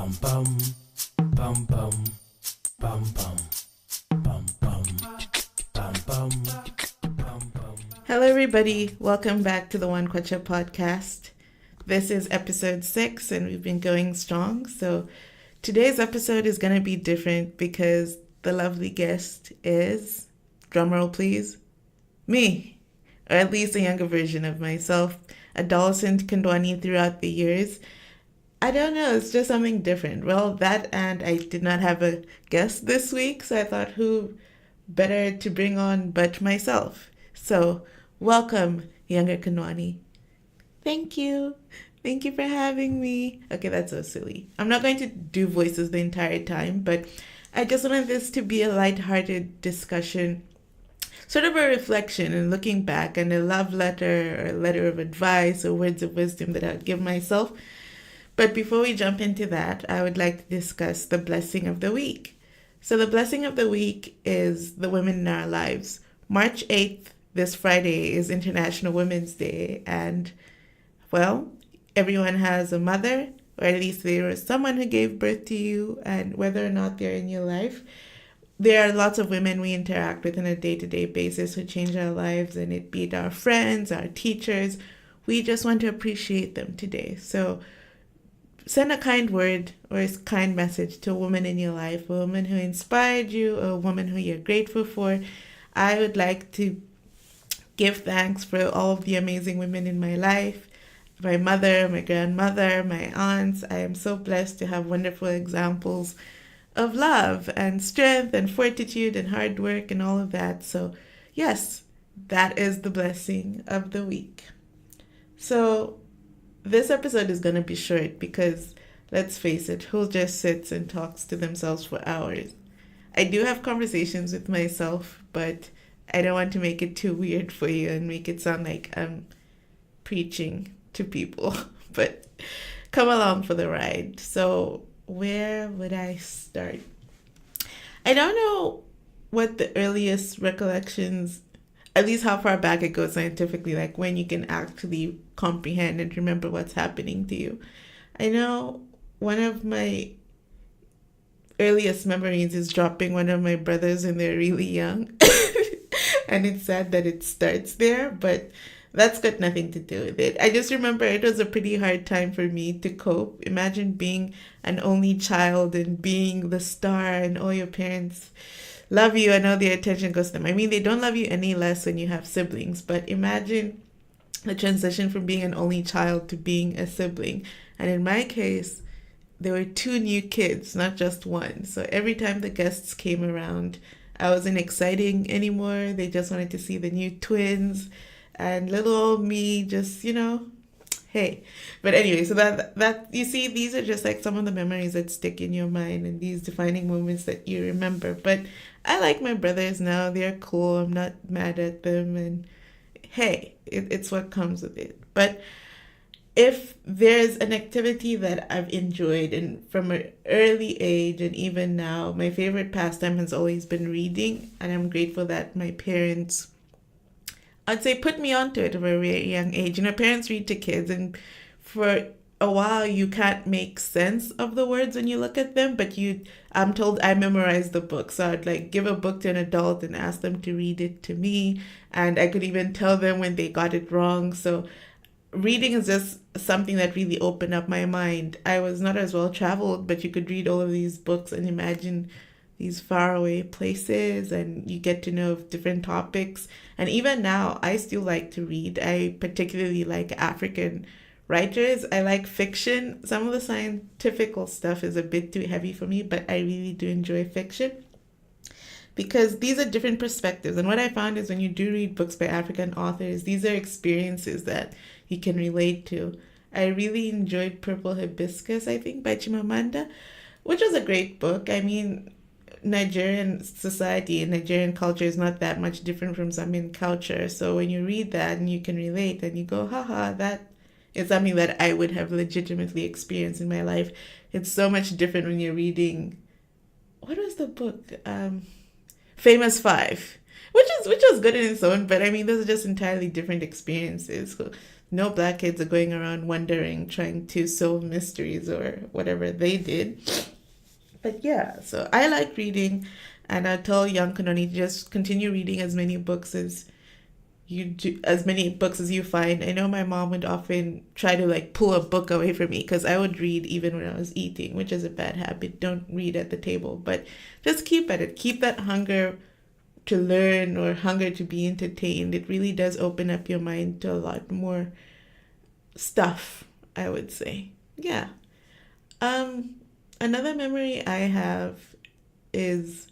Bum bum bum bum bum bum bum bum bum bum bum bum. Hello, everybody. Welcome back to the One Kwacha podcast. This is episode 6, and we've been going strong. So today's episode is going to be different because the lovely guest is, drumroll please, me, or at least a younger version of myself, adolescent Kondwani throughout the years. I don't know, it's just something different. Well, that and I did not have a guest this week, so I thought who better to bring on but myself. So, welcome, younger Kondwani. Thank you. Thank you for having me. Okay, that's so silly. I'm not going to do voices the entire time, but I just wanted this to be a lighthearted discussion, sort of a reflection and looking back, and a love letter or a letter of advice or words of wisdom that I'd give myself. But before we jump into that, I would like to discuss the blessing of the week. So the blessing of the week is the women in our lives. March 8th, this Friday, is International Women's Day. And, well, everyone has a mother, or at least there was someone who gave birth to you, and whether or not they're in your life, there are lots of women we interact with on a day-to-day basis who change our lives, and it be it our friends, our teachers. We just want to appreciate them today. So send a kind word or a kind message to a woman in your life, a woman who inspired you, a woman who you're grateful for. I would like to give thanks for all of the amazing women in my life. My mother, my grandmother, my aunts. I am so blessed to have wonderful examples of love and strength and fortitude and hard work and all of that. So yes, that is the blessing of the week. So this episode is going to be short because, let's face it, who just sits and talks to themselves for hours? I do have conversations with myself, but I don't want to make it too weird for you and make it sound like I'm preaching to people. But come along for the ride. So where would I start? I don't know what the earliest recollections, at least how far back it goes scientifically, like when you can actually comprehend and remember what's happening to you. I know one of my earliest memories is dropping one of my brothers when they're really young. And it's sad that it starts there, but that's got nothing to do with it. I just remember it was a pretty hard time for me to cope. Imagine being an only child and being the star, and all your parents love you and all their attention goes to them. I mean, they don't love you any less when you have siblings, but imagine the transition from being an only child to being a sibling. And in my case, there were 2 new kids, not just one. So every time the guests came around, I wasn't exciting anymore. They just wanted to see the new twins. And little old me just, hey. But anyway, so that you see, these are just like some of the memories that stick in your mind and these defining moments that you remember. But I like my brothers now. They're cool. I'm not mad at them. And hey, it's what comes with it. But if there's an activity that I've enjoyed, and from an early age and even now, my favorite pastime has always been reading. And I'm grateful that my parents, I'd say, put me onto it at a very young age. Parents read to kids, and for a while you can't make sense of the words when you look at them, but I'm told I memorized the book. So I'd like give a book to an adult and ask them to read it to me, and I could even tell them when they got it wrong. So reading is just something that really opened up my mind. I was not as well traveled, but you could read all of these books and imagine these faraway places, and you get to know different topics. And even now, I still like to read. I particularly like African writers. I like fiction. Some of the scientific stuff is a bit too heavy for me, but I really do enjoy fiction because these are different perspectives. And what I found is when you do read books by African authors, these are experiences that you can relate to. I really enjoyed Purple Hibiscus, I think, by Chimamanda, which was a great book. I mean, Nigerian society and Nigerian culture is not that much different from Zambian culture. So when you read that and you can relate, and you go, haha, that is something that I would have legitimately experienced in my life. It's so much different when you're reading, what was the book? Famous Five, which was good in its own, but I mean, those are just entirely different experiences. So no black kids are going around wondering, trying to solve mysteries or whatever they did. But yeah, so I like reading, and I tell young Kondwani to just continue reading as many books as you do, as many books as you find. I know my mom would often try to like pull a book away from me because I would read even when I was eating, which is a bad habit. Don't read at the table, but just keep at it. Keep that hunger to learn or hunger to be entertained. It really does open up your mind to a lot more stuff, I would say. Yeah. Another memory I have is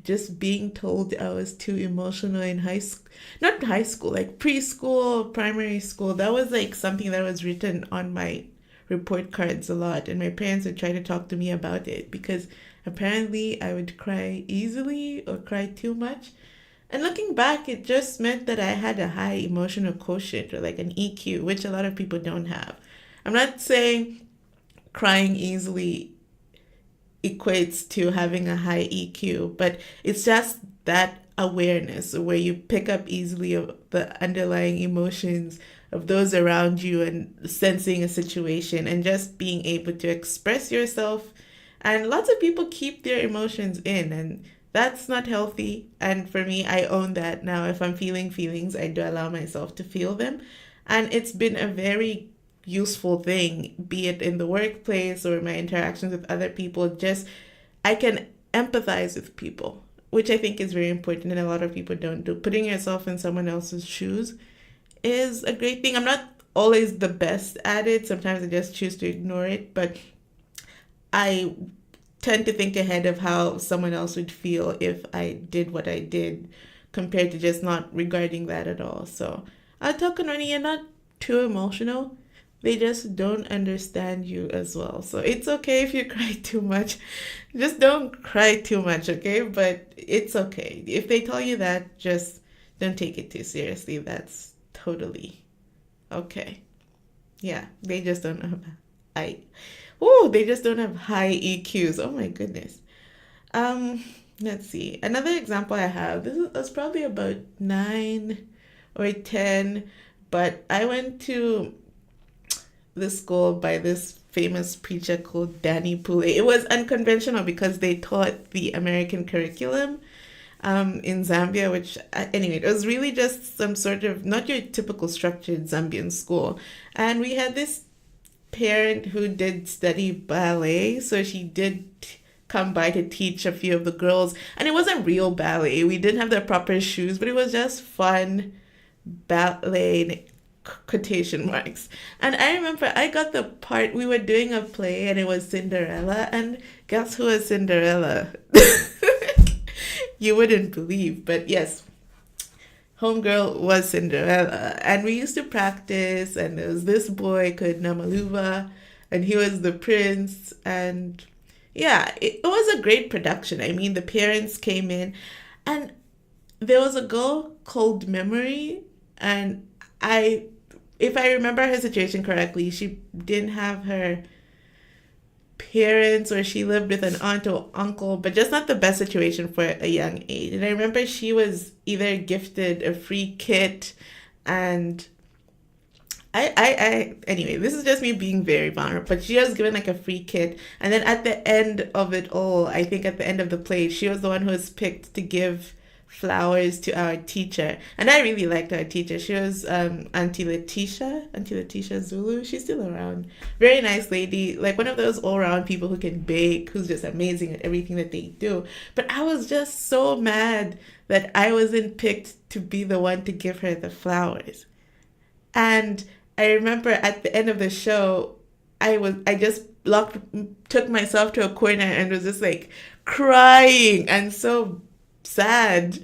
just being told I was too emotional in high school. Not high school, like preschool, primary school. That was like something that was written on my report cards a lot. And my parents would try to talk to me about it because apparently I would cry easily or cry too much. And looking back, it just meant that I had a high emotional quotient or like an EQ, which a lot of people don't have. I'm not saying crying easily equates to having a high EQ, but it's just that awareness where you pick up easily of the underlying emotions of those around you and sensing a situation and just being able to express yourself. And lots of people keep their emotions in, and that's not healthy. And for me, I own that now. If I'm feeling feelings, I do allow myself to feel them. And it's been a very useful thing, be it in the workplace or my interactions with other people. Just I can empathize with people, which I think is very important and a lot of people don't do. Putting yourself in someone else's shoes is a great thing. I'm not always the best at it. Sometimes I just choose to ignore it, but I tend to think ahead of how someone else would feel if I did what I did compared to just not regarding that at all. So I'll tell Kondwani, you're not too emotional. They just don't understand you as well. So it's okay if you cry too much. Just don't cry too much, okay? But it's okay. If they tell you that, just don't take it too seriously. That's totally okay. Yeah, they just don't have they just don't have high EQs. Oh my goodness. Let's see. Another example I have. This was probably about 9 or 10, but I went to the school by this famous preacher called Danny Pule. It was unconventional because they taught the American curriculum in Zambia, which anyway, it was really just some sort of not your typical structured Zambian school. And we had this parent who did study ballet, so she did come by to teach a few of the girls. And it wasn't real ballet. We didn't have the proper shoes, but it was just fun ballet quotation marks. And I remember I got the part, we were doing a play and it was Cinderella, and guess who was Cinderella? You wouldn't believe, but yes, homegirl was Cinderella. And we used to practice, and there was this boy called Namaluva, and he was the prince. And yeah, it was a great production. I mean, the parents came in, and there was a girl called Memory, and if I remember her situation correctly, she didn't have her parents, or she lived with an aunt or uncle, but just not the best situation for a young age. And I remember she was either gifted a free kit, and anyway, this is just me being very vulnerable, but she was given like a free kit. And then at the end of it all, I think at the end of the play, she was the one who was picked to give flowers to our teacher. And I really liked our teacher. She was Auntie Letitia Zulu. She's still around. Very nice lady, like one of those all-around people who can bake, who's just amazing at everything that they do. But I was just so mad that I wasn't picked to be the one to give her the flowers. And I remember at the end of the show, I just took myself to a corner and was just like crying and so sad.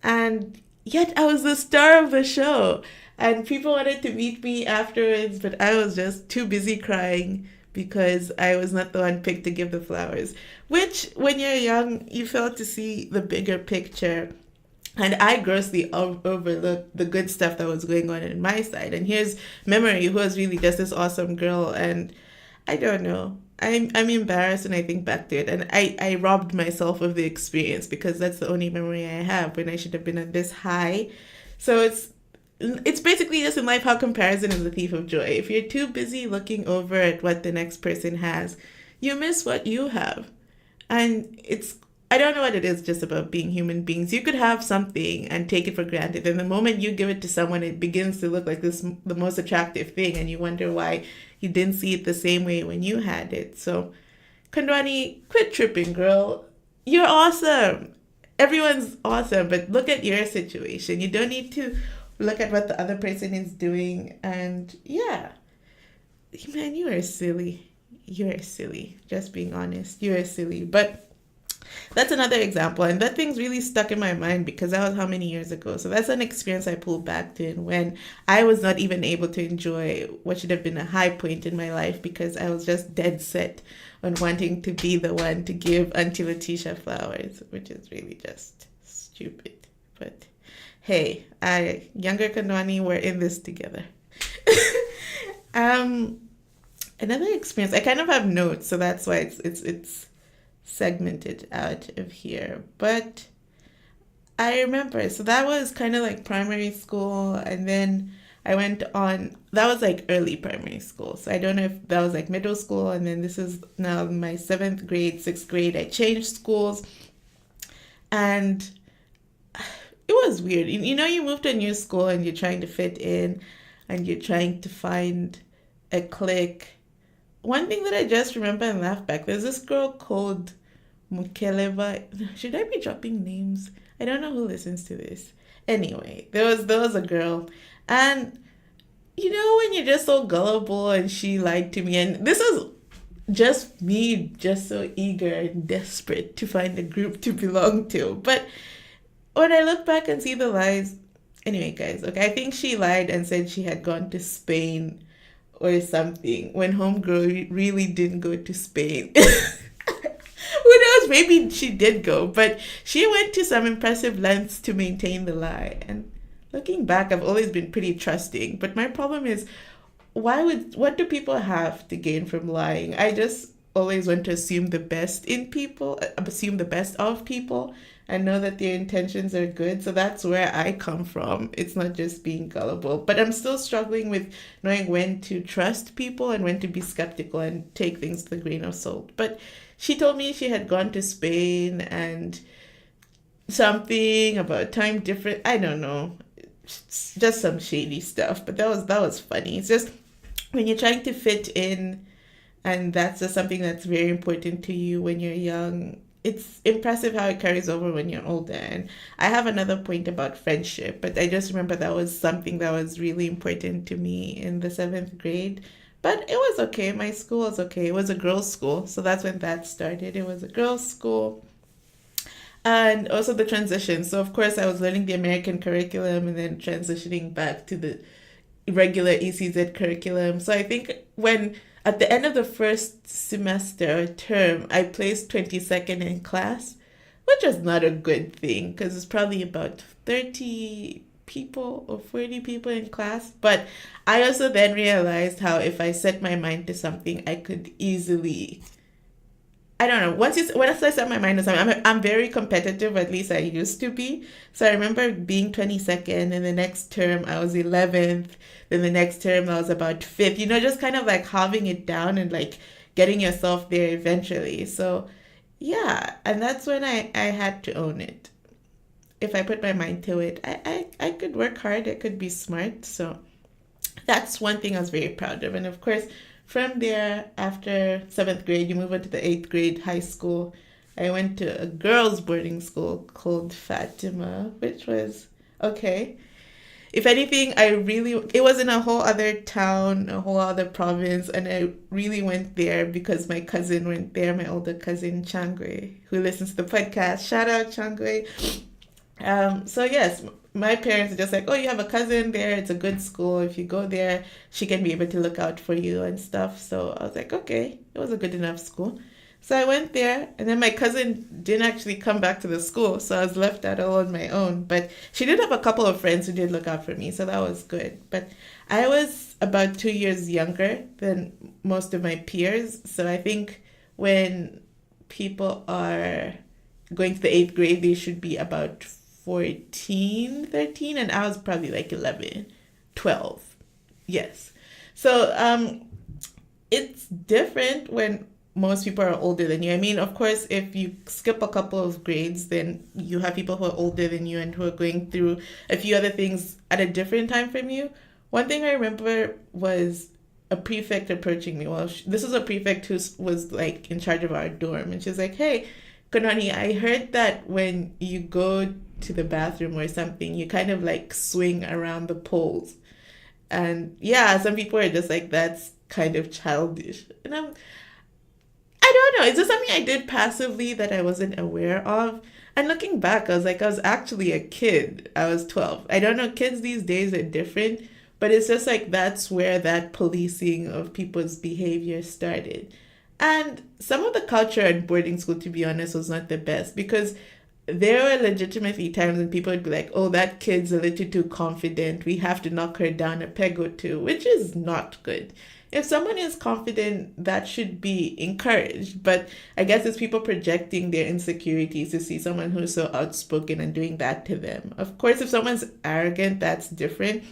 And yet I was the star of the show, and people wanted to meet me afterwards, but I was just too busy crying because I was not the one picked to give the flowers, which when you're young you fail to see the bigger picture. And I grossly overlooked the good stuff that was going on in my side. And here's Memory, who was really just this awesome girl. And I don't know. I'm embarrassed when I think back to it. And I robbed myself of the experience because that's the only memory I have when I should have been at this high. So it's basically just in life how comparison is the thief of joy. If you're too busy looking over at what the next person has, you miss what you have. And I don't know what it is just about being human beings. You could have something and take it for granted. And the moment you give it to someone, it begins to look like the most attractive thing. And you wonder why you didn't see it the same way when you had it. So, Kondwani, quit tripping, girl. You're awesome. Everyone's awesome. But look at your situation. You don't need to look at what the other person is doing. And yeah, man, you are silly. You are silly. Just being honest. You are silly. But that's another example. And that thing's really stuck in my mind because that was how many years ago. So that's an experience I pulled back to when I was not even able to enjoy what should have been a high point in my life because I was just dead set on wanting to be the one to give Auntie Letitia flowers, which is really just stupid. But hey, younger Kondwani, we're in this together. Another experience. I kind of have notes, so that's why it's segmented out of here. But I remember, so that was kind of like primary school, and then I went on, that was like early primary school. So I don't know if that was like middle school, and then this is now my 7th grade, 6th grade. I changed schools, and it was weird. You know, you move to a new school and you're trying to fit in, and you're trying to find a clique. One thing that I just remember and laugh back, there's this girl called Mukeleva. Should I be dropping names? I don't know who listens to this. Anyway, there was a girl, and you know when you're just so gullible, and she lied to me, and this is just me, just so eager and desperate to find a group to belong to. But when I look back and see the lies, anyway, guys, okay, I think she lied and said she had gone to Spain or something when homegirl really didn't go to Spain. Who knows? Maybe she did go, but she went to some impressive lengths to maintain the lie. And looking back, I've always been pretty trusting. But my problem is, what do people have to gain from lying? I just always want to assume the best in people, assume the best of people, and know that their intentions are good. So that's where I come from. It's not just being gullible, but I'm still struggling with knowing when to trust people and when to be skeptical and take things with a grain of salt. But she told me she had gone to Spain and something about time different. I don't know. It's just some shady stuff, but that was funny. It's just when you're trying to fit in, and that's just something that's very important to you when you're young. It's impressive how it carries over when you're older. And I have another point about friendship, but I just remember that was something that was really important to me in the 7th grade. But it was okay. My school was okay. It was a girls' school. So that's when that started. It was a girls' school. And also the transition. So, of course, I was learning the American curriculum and then transitioning back to the regular ECZ curriculum. So I think when at the end of the first semester or term, I placed 22nd in class, which was not a good thing because it's probably about 30 people or 40 people in class. But I also then realized how if I set my mind to something, I could easily, I don't know. Once I set my mind to something, I'm very competitive. At least I used to be. So I remember being 22nd, and the next term I was 11th. Then the next term I was about 5th. You know, just kind of like halving it down and like getting yourself there eventually. So yeah, and that's when I had to own it. If I put my mind to it, I could work hard. I could be smart. So that's one thing I was very proud of. And of course, from there, after 7th grade, you move on to the 8th grade high school. I went to a girls' boarding school called Fatima, which was okay. If anything, it was in a whole other town, a whole other province, and I really went there because my cousin went there, my older cousin, Changwe, who listens to the podcast. Shout out, Changwe. So yes, my parents are just like, oh, you have a cousin there. It's a good school. If you go there, she can be able to look out for you and stuff. So I was like, okay, it was a good enough school. So I went there, and then my cousin didn't actually come back to the school, so I was left out all on my own. But she did have a couple of friends who did look out for me, so that was good. But I was about 2 years younger than most of my peers, so I think when people are going to the 8th grade, they should be about 13, and I was probably like 11, 12. Yes. So it's different when most people are older than you. I mean, of course, if you skip a couple of grades, then you have people who are older than you and who are going through a few other things at a different time from you. One thing I remember was a prefect approaching me. Well, this was a prefect who was like in charge of our dorm, and she was like, "Hey, Kondwani, I heard that when you go to the bathroom or something, you kind of like swing around the poles." And yeah, some people are just like, "That's kind of childish." And I don't know. It's just something I did passively that I wasn't aware of. And looking back, I was like, I was actually a kid. I was 12. I don't know, kids these days are different, but it's just like that's where that policing of people's behavior started. And some of the culture at boarding school, to be honest, was not the best because there were legitimately times when people would be like, oh, that kid's a little too confident. We have to knock her down a peg or two, which is not good. If someone is confident, that should be encouraged. But I guess it's people projecting their insecurities to see someone who's so outspoken and doing that to them. Of course, if someone's arrogant, that's different.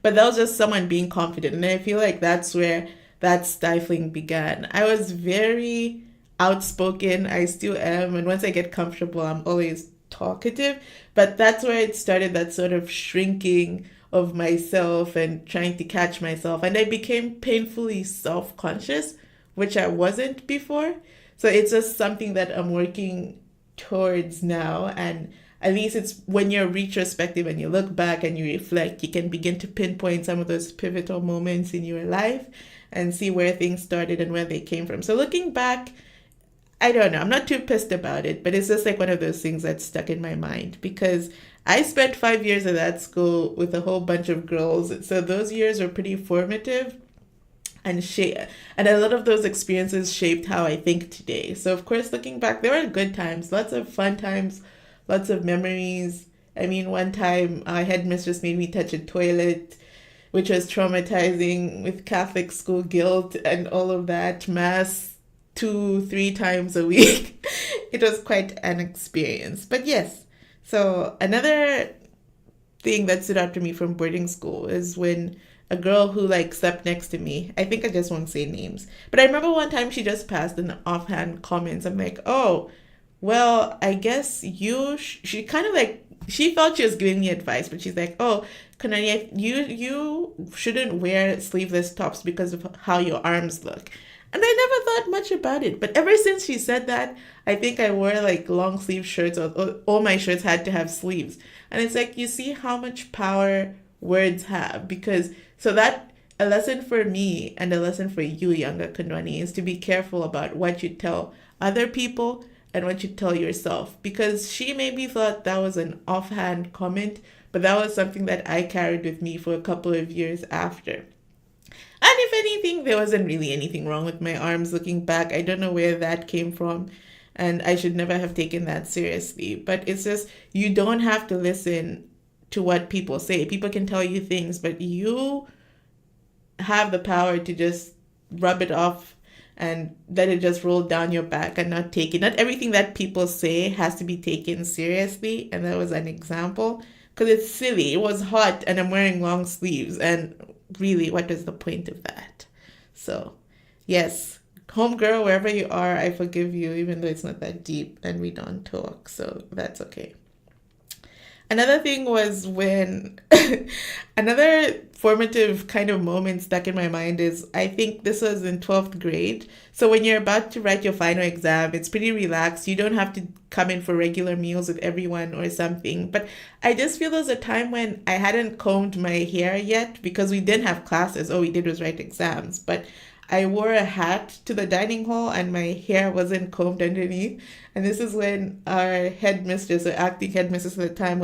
But that was just someone being confident. And I feel like that's where that stifling began. I was very outspoken. I still am. And once I get comfortable, I'm always talkative. But that's where it started, that sort of shrinking of myself and trying to catch myself. And I became painfully self-conscious, which I wasn't before. So it's just something that I'm working towards now. And at least it's when you're retrospective and you look back and you reflect, you can begin to pinpoint some of those pivotal moments in your life and see where things started and where they came from. So looking back, I don't know, I'm not too pissed about it, but it's just like one of those things that's stuck in my mind because I spent 5 years at that school with a whole bunch of girls. So those years were pretty formative and a lot of those experiences shaped how I think today. So of course, looking back, there were good times, lots of fun times, lots of memories. I mean, one time our headmistress made me touch a toilet, which was traumatizing with Catholic school guilt and all of that, mass 2-3 times a week. It was quite an experience. But yes, so another thing that stood out to me from boarding school is when a girl who like slept next to me, I think I just won't say names, but I remember one time she just passed an offhand comment. I'm like, oh, well, I guess she kind of like, she felt she was giving me advice, but she's like, oh, Kondwani, you shouldn't wear sleeveless tops because of how your arms look. And I never thought much about it. But ever since she said that, I think I wore like long sleeve shirts, or all my shirts had to have sleeves. And it's like, you see how much power words have. Because, so that, a lesson for me and a lesson for you, younger Kondwani, is to be careful about what you tell other people and what you tell yourself. Because she maybe thought that was an offhand comment, but that was something that I carried with me for a couple of years after. And if anything, there wasn't really anything wrong with my arms looking back. I don't know where that came from. And I should never have taken that seriously. But it's just, you don't have to listen to what people say. People can tell you things, but you have the power to just rub it off and let it just roll down your back and not take it. Not everything that people say has to be taken seriously. And that was an example. Because it's silly. It was hot and I'm wearing long sleeves. And really, what is the point of that? So, yes, homegirl, wherever you are, I forgive you, even though it's not that deep and we don't talk. So that's okay. Another thing was when another formative kind of moment stuck in my mind is, I think this was in 12th grade. So when you're about to write your final exam, it's pretty relaxed. You don't have to come in for regular meals with everyone or something. But I just feel there's a time when I hadn't combed my hair yet because we didn't have classes. All we did was write exams. But I wore a hat to the dining hall and my hair wasn't combed underneath. And this is when our headmistress or acting headmistress at the time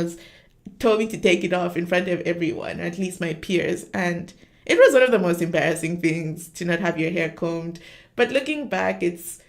told me to take it off in front of everyone, or at least my peers. And it was one of the most embarrassing things to not have your hair combed. But looking back, it's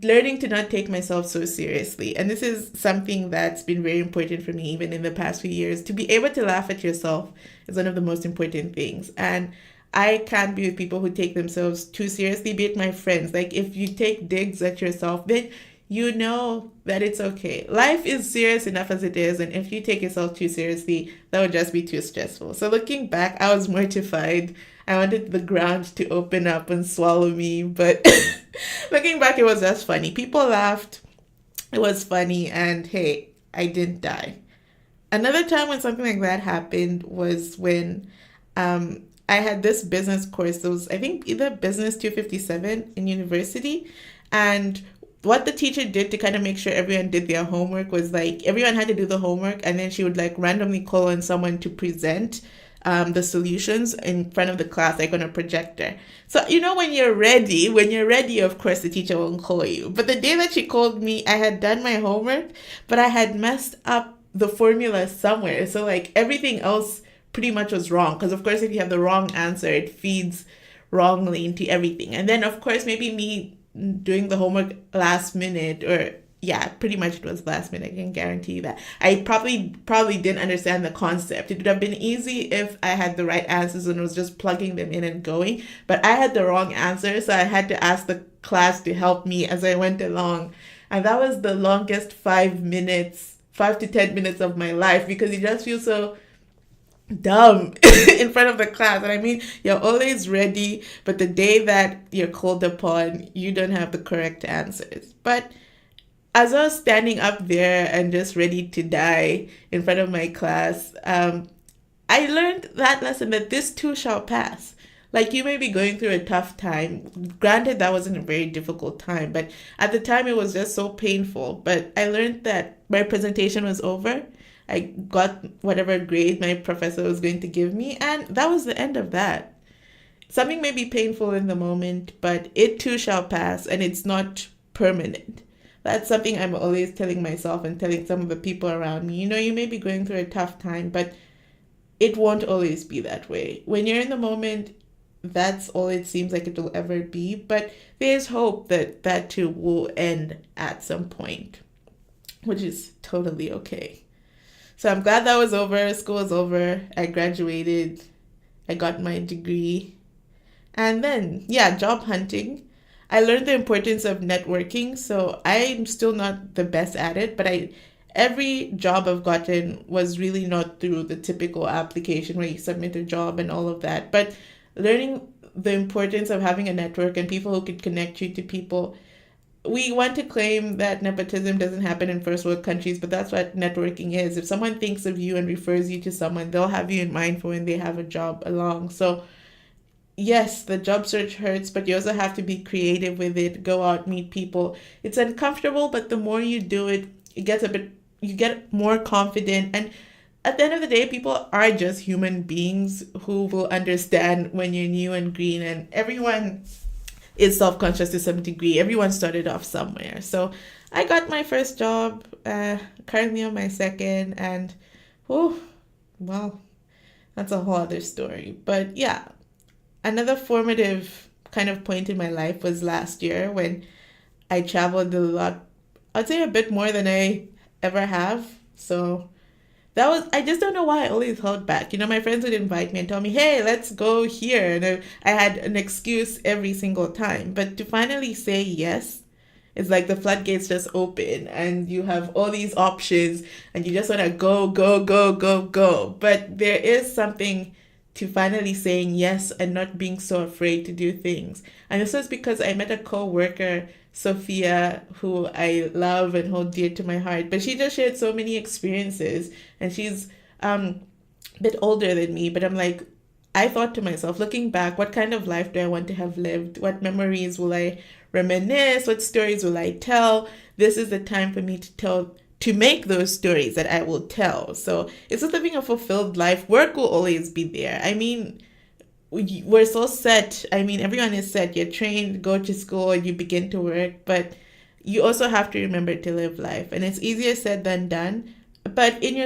learning to not take myself so seriously. And this is something that's been very important for me even in the past few years. To be able to laugh at yourself is one of the most important things. And I can't be with people who take themselves too seriously, be it my friends. Like, if you take digs at yourself, then you know that it's okay. Life is serious enough as it is, and if you take yourself too seriously, that would just be too stressful. So looking back, I was mortified. I wanted the ground to open up and swallow me, but looking back, it was just funny. People laughed. It was funny, and hey, I didn't die. Another time when something like that happened was when I had this business course. It was, I think, either Business 257 in university. And what the teacher did to kind of make sure everyone did their homework was like everyone had to do the homework, and then she would like randomly call on someone to present the solutions in front of the class, like on a projector. So, when you're ready, of course, the teacher won't call you. But the day that she called me, I had done my homework, but I had messed up the formula somewhere. So, like, everything else pretty much was wrong. Because, of course, if you have the wrong answer, it feeds wrongly into everything. And then, of course, maybe me doing the homework last minute, or yeah, pretty much it was last minute. I can guarantee you that. I probably didn't understand the concept. It would have been easy if I had the right answers and was just plugging them in and going. But I had the wrong answer, so I had to ask the class to help me as I went along. And that was the longest 5 to 10 minutes of my life, because you just feel so dumb in front of the class. And I mean, you're always ready, but the day that you're called upon, you don't have the correct answers. But as I was standing up there and just ready to die in front of my class, I learned that lesson, that this too shall pass. Like, you may be going through a tough time. Granted, that wasn't a very difficult time, but at the time it was just so painful. But I learned that my presentation was over. I got whatever grade my professor was going to give me, and that was the end of that. Something may be painful in the moment, but it too shall pass, and it's not permanent. That's something I'm always telling myself and telling some of the people around me. You may be going through a tough time, but it won't always be that way. When you're in the moment, that's all it seems like it will ever be. But there's hope that that too will end at some point, which is totally okay. So I'm glad that was over. School was over. I graduated. I got my degree. And then, yeah, job hunting. I learned the importance of networking. So I'm still not the best at it, but every job I've gotten was really not through the typical application where you submit a job and all of that. But learning the importance of having a network and people who could connect you to people. We want to claim that nepotism doesn't happen in first world countries, but that's what networking is. If someone thinks of you and refers you to someone, they'll have you in mind for when they have a job along. So yes, the job search hurts, but you also have to be creative with it. Go out, meet people. It's uncomfortable, but the more you do it, you get more confident. And at the end of the day, people are just human beings who will understand when you're new and green, and everyone is self-conscious to some degree. Everyone started off somewhere. So I got my first job, currently on my second, and well, that's a whole other story. But yeah, another formative kind of point in my life was last year when I traveled a lot. I'd say a bit more than I ever have. So I just don't know why I always held back. My friends would invite me and tell me, hey, let's go here. And I had an excuse every single time. But to finally say yes, it's like the floodgates just open and you have all these options and you just want to go, go, go, go, go. But there is something to finally saying yes and not being so afraid to do things. And this was because I met a co-worker, Sophia, who I love and hold dear to my heart, but she just shared so many experiences, and she's a bit older than me, but I thought to myself, looking back, what kind of life do I want to have lived? What memories will I reminisce? What stories will I tell? This is the time for me to make those stories that I will tell. So it's just living a fulfilled life. Work will always be there. I mean, we're so set. I mean, everyone is set. You're trained, go to school, and you begin to work. But you also have to remember to live life. And it's easier said than done. But in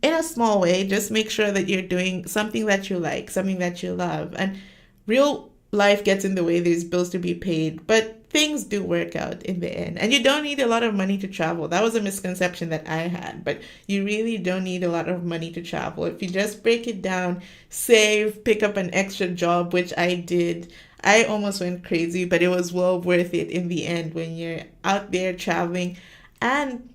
a small way, just make sure that you're doing something that you like, something that you love. And real life gets in the way. There's bills to be paid. But things do work out in the end. And you don't need a lot of money to travel. That was a misconception that I had. But you really don't need a lot of money to travel. If you just break it down, save, pick up an extra job, which I did, I almost went crazy, but it was well worth it in the end when you're out there traveling. And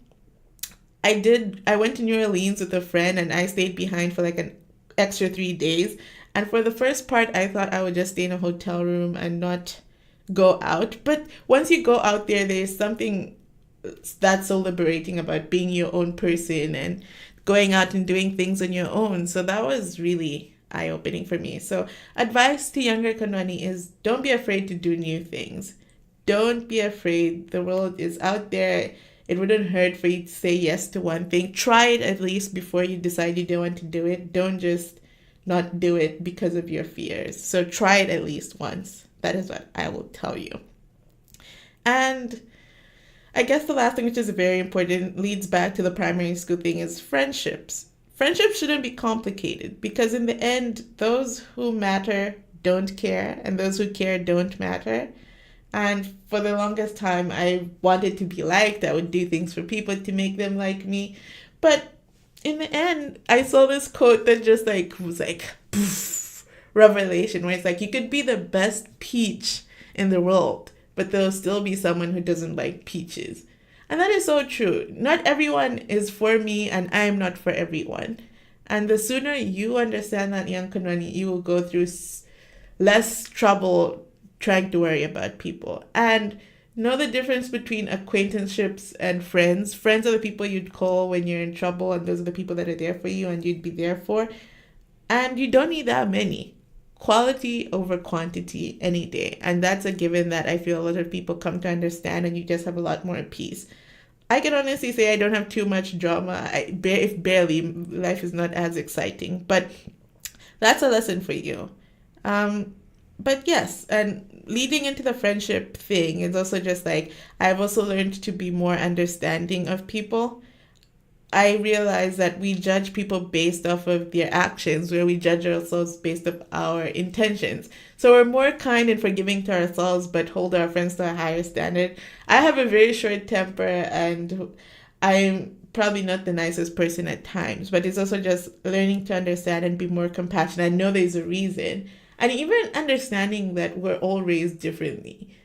I went to New Orleans with a friend and I stayed behind for like an extra 3 days. And for the first part, I thought I would just stay in a hotel room and not go out. But once you go out there, there's something that's so liberating about being your own person and going out and doing things on your own. So that was really eye-opening for me. So advice to younger Kondwani is don't be afraid to do new things. Don't be afraid. The world is out there. It wouldn't hurt for you to say yes to one thing. Try it at least before you decide you don't want to do it. Don't just not do it because of your fears. So try it at least once. That is what I will tell you. And I guess the last thing, which is very important, leads back to the primary school thing, is friendships. Friendships shouldn't be complicated because in the end, those who matter don't care and those who care don't matter. And for the longest time, I wanted to be liked. I would do things for people to make them like me. But in the end, I saw this quote that just like was like, poof, revelation, where it's like, you could be the best peach in the world, but there'll still be someone who doesn't like peaches. And that is so true. Not everyone is for me, and I am not for everyone. And the sooner you understand that, young Kondwani, you will go through less trouble trying to worry about people. And know the difference between acquaintanceships and friends. Friends are the people you'd call when you're in trouble, and those are the people that are there for you and you'd be there for. And you don't need that many. Quality over quantity any day. And that's a given that I feel a lot of people come to understand, and you just have a lot more peace. I can honestly say I don't have too much drama. If barely, life is not as exciting. But that's a lesson for you. But yes, and leading into the friendship thing is also just like, I've also learned to be more understanding of people. I realize that we judge people based off of their actions, where we judge ourselves based off our intentions. So we're more kind and forgiving to ourselves, but hold our friends to a higher standard. I have a very short temper, and I'm probably not the nicest person at times, but it's also just learning to understand and be more compassionate. I know there's a reason. And even understanding that we're all raised differently.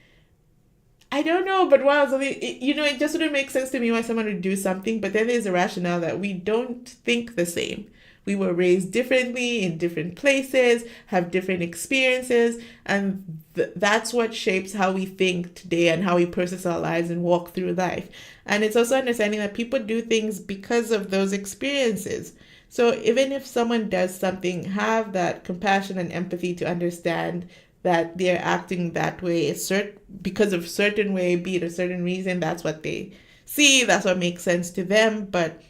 I don't know, but wow, it just wouldn't make sense to me why someone would do something, but then there's a rationale that we don't think the same. We were raised differently in different places, have different experiences, and that's what shapes how we think today and how we process our lives and walk through life. And it's also understanding that people do things because of those experiences. So even if someone does something, have that compassion and empathy to understand that they're acting that way because of certain way, be it a certain reason, that's what they see, that's what makes sense to them. But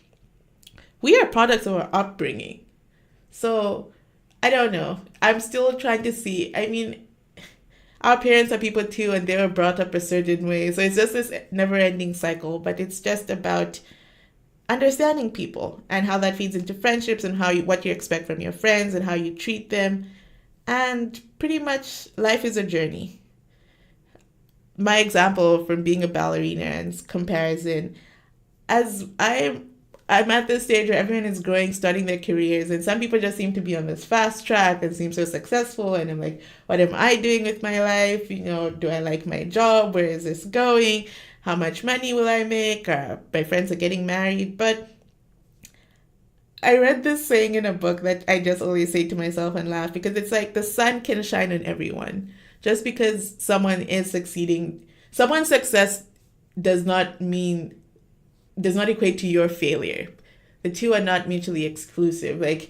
we are products of our upbringing. So I don't know. I'm still trying to see. I mean, our parents are people too, and they were brought up a certain way. So it's just this never-ending cycle, but it's just about understanding people and how that feeds into friendships and what you expect from your friends and how you treat them. And pretty much life is a journey. My example from being a ballerina and comparison, as I'm at this stage where everyone is growing, starting their careers, and some people just seem to be on this fast track and seem so successful, and I'm like, what am I doing with my life? Do I like my job? Where is this going? How much money will I make? My friends are getting married. But I read this saying in a book that I just always say to myself and laugh, because it's like the sun can shine on everyone. Just because someone is succeeding, someone's success does not equate to your failure. The two are not mutually exclusive. Like,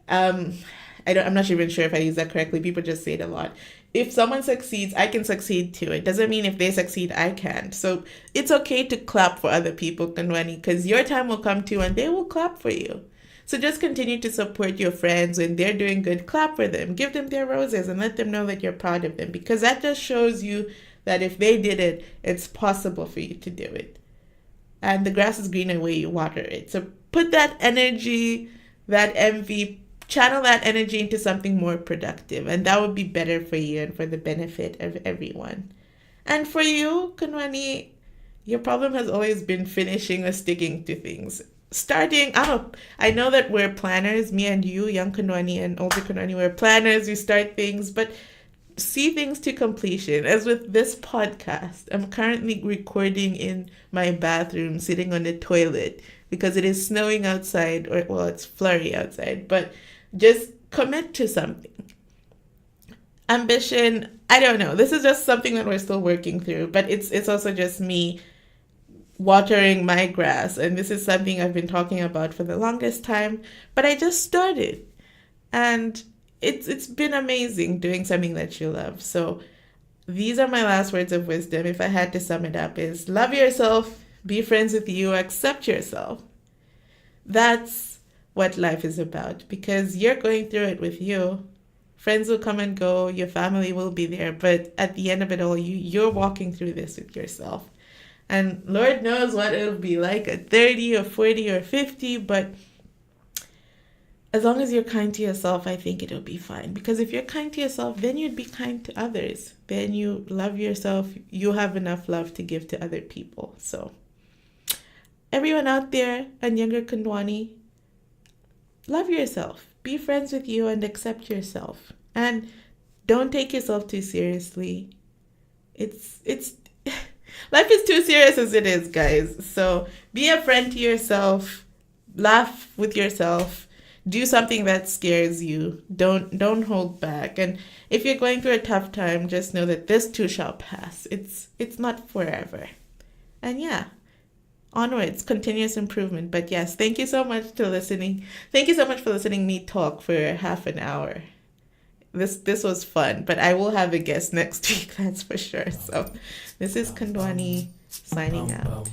I'm not even sure if I use that correctly. People just say it a lot. If someone succeeds, I can succeed too. It doesn't mean if they succeed, I can't. So it's okay to clap for other people, Kondwani, because your time will come too and they will clap for you. So just continue to support your friends when they're doing good. Clap for them. Give them their roses and let them know that you're proud of them, because that just shows you that if they did it, it's possible for you to do it. And the grass is greener where you water it. So put that energy, that envy, channel that energy into something more productive, and that would be better for you and for the benefit of everyone. And for you, Kondwani, your problem has always been finishing or sticking to things. I know that we're planners, me and you, young Kondwani and older Kondwani, we're planners, we start things, but see things to completion. As with this podcast, I'm currently recording in my bathroom, sitting on the toilet because it is snowing outside, or well, it's flurry outside, but just commit to something. Ambition, I don't know. This is just something that we're still working through, but it's also just me watering my grass, and this is something I've been talking about for the longest time, but I just started. And it's been amazing doing something that you love. So these are my last words of wisdom. If I had to sum it up, is love yourself, be friends with you, accept yourself. That's what life is about, because you're going through it with you. Friends will come and go, your family will be there, but at the end of it all, you're walking through this with yourself. And Lord knows what it'll be like at 30 or 40 or 50, but as long as you're kind to yourself, I think it'll be fine. Because if you're kind to yourself, then you'd be kind to others. Then you love yourself. You have enough love to give to other people. So everyone out there and younger Kondwani, love yourself. Be friends with you and accept yourself. And don't take yourself too seriously. It's life is too serious as it is, guys. So be a friend to yourself. Laugh with yourself. Do something that scares you. Don't hold back. And if you're going through a tough time, just know that this too shall pass. It's not forever. And yeah, onwards, continuous improvement. But yes, thank you so much for listening. Thank you so much for listening me talk for half an hour. This was fun, but I will have a guest next week, that's for sure. So this is Kondwani signing out.